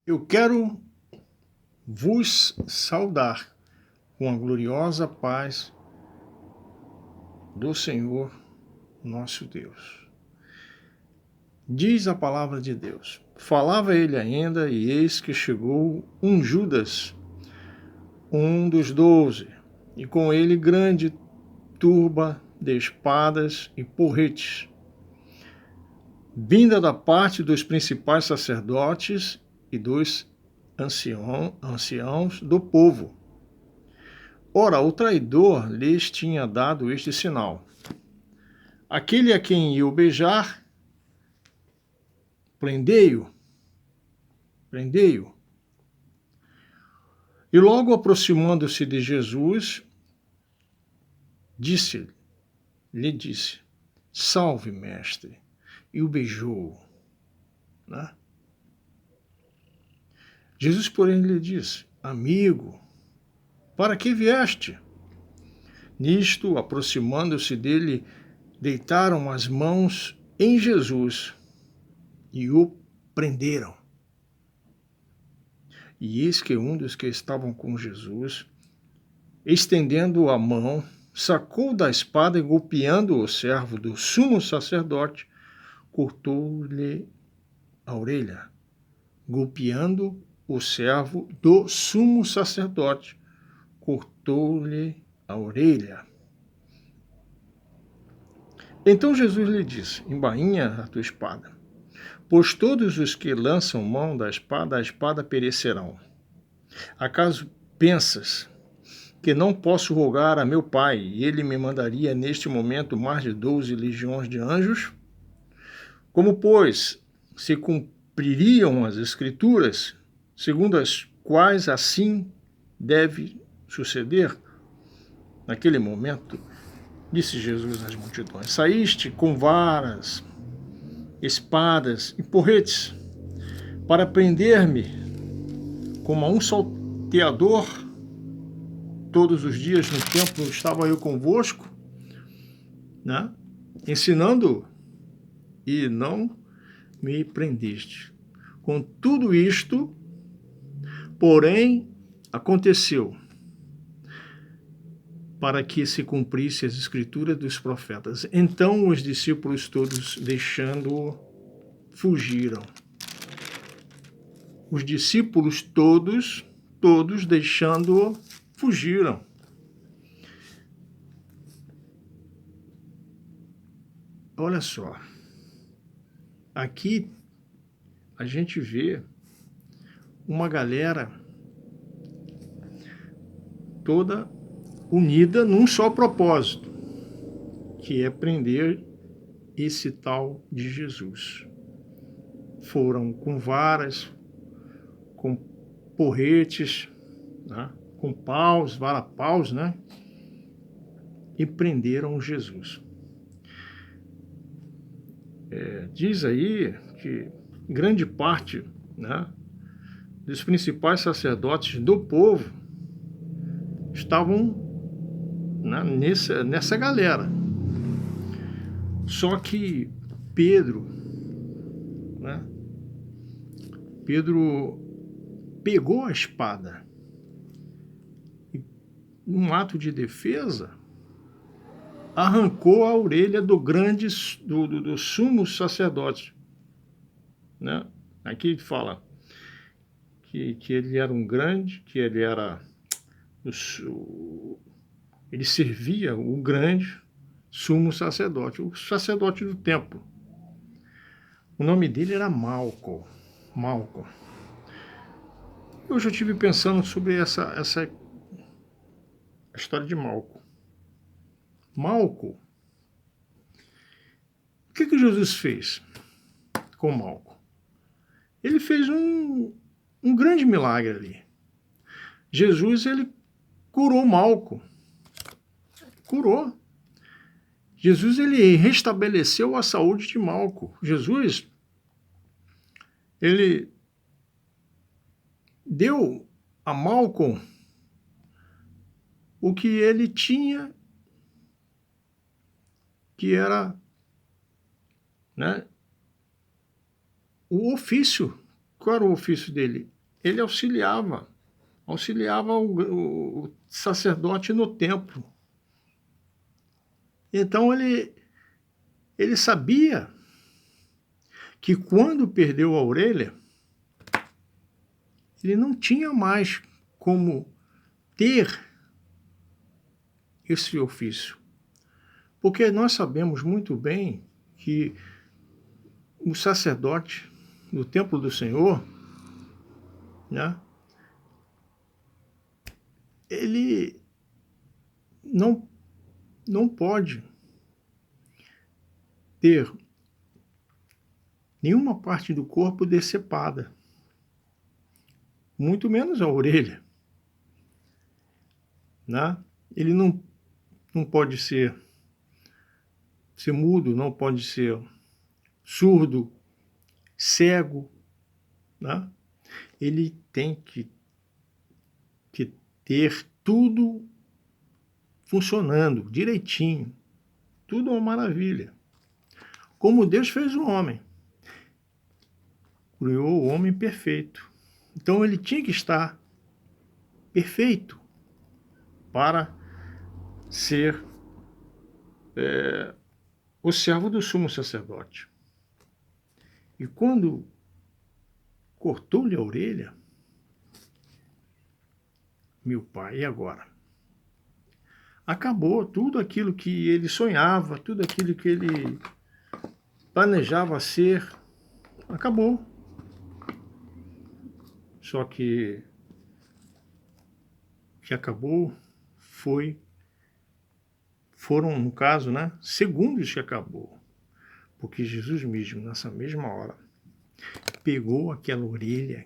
Eu quero vos saudar com a gloriosa paz do Senhor nosso Deus. Diz a palavra de Deus: falava ele ainda, e eis que chegou um Judas, um dos 12, e com ele grande turba de espadas e porretes, vinda da parte dos principais sacerdotes e dos anciãos do povo. Ora, o traidor lhes tinha dado este sinal: aquele a quem iam beijar, prendei-o, prendei-o. E logo aproximando-se de Jesus, lhe disse, salve, mestre, e o beijou. Né? Jesus, porém, lhe disse, amigo, para que vieste? Nisto, aproximando-se dele, deitaram as mãos em Jesus e o prenderam. E eis que um dos que estavam com Jesus, estendendo a mão, sacou da espada e, golpeando o servo do sumo sacerdote, cortou-lhe a orelha. Golpeando o servo do sumo sacerdote, cortou-lhe a orelha. Então Jesus lhe disse, embainha a tua espada, pois todos os que lançam mão da espada, a espada perecerão. Acaso pensas que não posso rogar a meu Pai, e ele me mandaria neste momento mais de 12 legiões de anjos? Como, pois, se cumpririam as Escrituras, segundo as quais assim deve suceder? Naquele momento, disse Jesus às multidões, saíste com varas, espadas e porretes, para prender-me como a um salteador. Todos os dias no templo estava eu convosco, né? Ensinando, e não me prendeste. Com tudo isto, porém, aconteceu para que se cumprisse as escrituras dos profetas. Então os discípulos todos, deixando-o, fugiram. Os discípulos todos deixando-o, fugiram. Olha só, aqui a gente vê uma galera toda unida num só propósito, que é prender esse tal de Jesus. Foram com varas, com porretes, né? Com paus, vara-paus, né? E prenderam Jesus. Diz aí que grande parte, né, dos principais sacerdotes do povo estavam, né, nessa galera. Só que Pedro pegou a espada e, num ato de defesa, arrancou a orelha do sumo sacerdote. Né? Aqui fala que ele era um grande, que ele era ele servia o grande sumo sacerdote, o sacerdote do templo. O nome dele era Malco. Eu já estive pensando sobre essa história de Malco. Malco, o que Jesus fez com Malco? Ele fez um grande milagre ali. Jesus, ele curou Malco. Curou. Jesus, ele restabeleceu a saúde de Malco. Jesus, ele deu a Malco o que ele tinha, que era, né, o ofício. Qual era o ofício dele? ele auxiliava o sacerdote no templo. Então ele sabia que quando perdeu a orelha, ele não tinha mais como ter esse ofício. Porque nós sabemos muito bem que o sacerdote no templo do Senhor, né, ele não pode ter nenhuma parte do corpo decepada, muito menos a orelha, né? Ele não pode ser mudo, não pode ser surdo, cego, né? Ele tem que ter tudo funcionando direitinho, tudo uma maravilha. Como Deus fez o homem, criou o homem perfeito. Então ele tinha que estar perfeito para ser o servo do sumo sacerdote. E quando cortou-lhe a orelha, meu pai, e agora? Acabou tudo aquilo que ele sonhava, tudo aquilo que ele planejava ser, acabou. Só que o que acabou foram, no caso, né, segundos que acabou. Porque Jesus mesmo, nessa mesma hora, pegou aquela orelha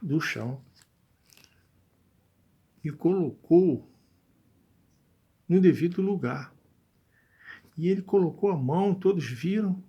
do chão e colocou no devido lugar. E ele colocou a mão, todos viram,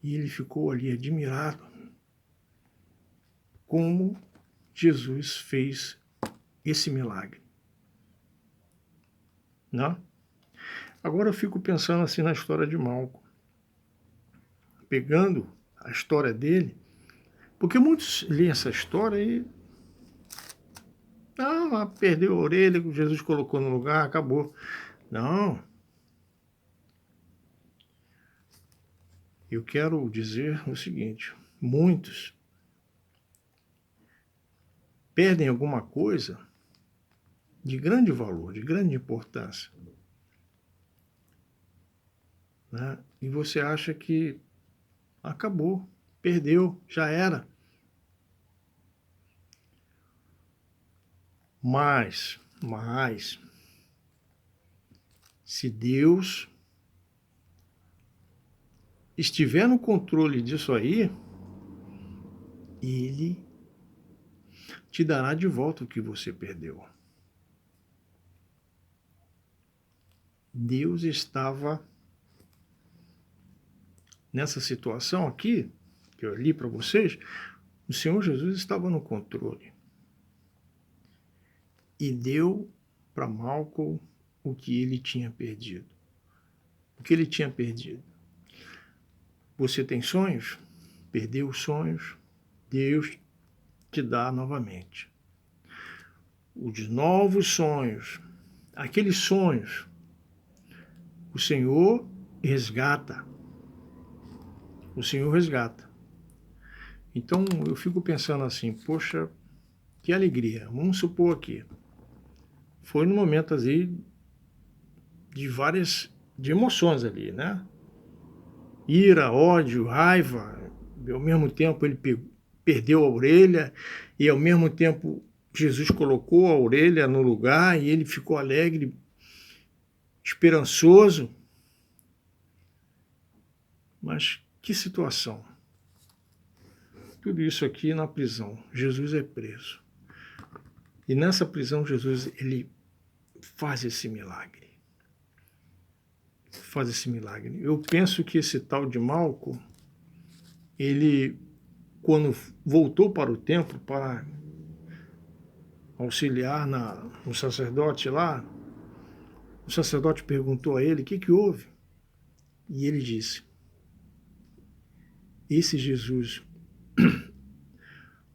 e ele ficou ali admirado como Jesus fez esse milagre. Não? Agora eu fico pensando assim na história de Malco, pegando a história dele, porque muitos leem essa história e perdeu a orelha que Jesus colocou no lugar, acabou. Não. Eu quero dizer o seguinte, muitos perdem alguma coisa de grande valor, de grande importância, né? E você acha que acabou, perdeu, já era. Mas, se Deus estiver no controle disso aí, Ele te dará de volta o que você perdeu. Deus estava nessa situação aqui, que eu li para vocês, o Senhor Jesus estava no controle. E deu para Malcolm o que ele tinha perdido. O que ele tinha perdido? Você tem sonhos? Perdeu os sonhos? Deus te dá novamente. Os novos sonhos, aqueles sonhos, o Senhor resgata. O Senhor resgata. Então eu fico pensando assim, poxa, que alegria. Vamos supor aqui, foi num momento assim de emoções ali, né? Ira, ódio, raiva, e ao mesmo tempo ele perdeu a orelha e ao mesmo tempo Jesus colocou a orelha no lugar e ele ficou alegre, esperançoso. Mas que situação. Tudo isso aqui na prisão. Jesus é preso. E nessa prisão Jesus ele faz esse milagre. Faz esse milagre. Eu penso que esse tal de Malco, ele, quando voltou para o templo para auxiliar no sacerdote lá, o sacerdote perguntou a ele o que houve. E ele disse, esse Jesus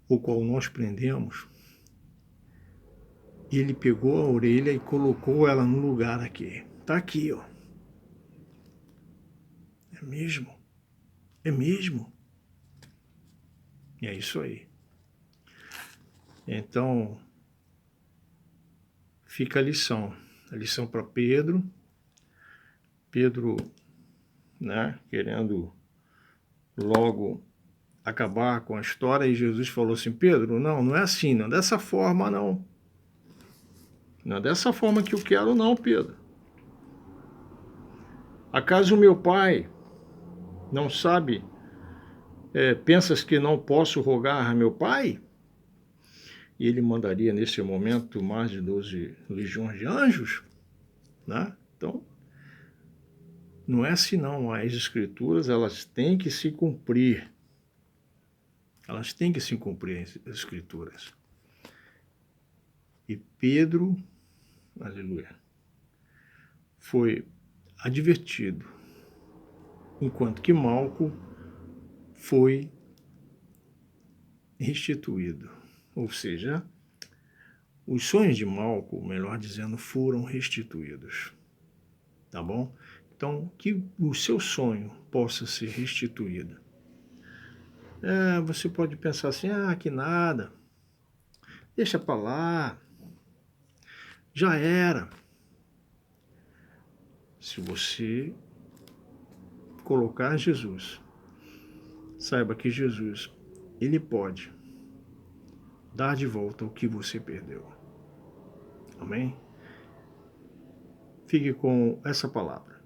o qual nós prendemos, ele pegou a orelha e colocou ela no lugar aqui. Está aqui, ó. É mesmo? É mesmo? E é isso aí. Então, fica a lição para Pedro. Pedro, né, querendo logo acabar com a história, e Jesus falou assim: Pedro, não é assim, não é dessa forma não. Não é dessa forma que eu quero não, Pedro. Acaso o meu pai não sabe, pensas que não posso rogar a meu pai? E ele mandaria nesse momento mais de 12 legiões de anjos, né? Então, não é assim não, as escrituras elas têm que se cumprir. Elas têm que se cumprir, as escrituras. E Pedro, aleluia, foi advertido, enquanto que Malco foi restituído. Ou seja, os sonhos de Malco, melhor dizendo, foram restituídos. Tá bom? Então, que o seu sonho possa ser restituído. Você pode pensar assim, que nada, deixa para lá, já era. Se você colocar Jesus, saiba que Jesus, ele pode dar de volta o que você perdeu. Amém? Fique com essa palavra.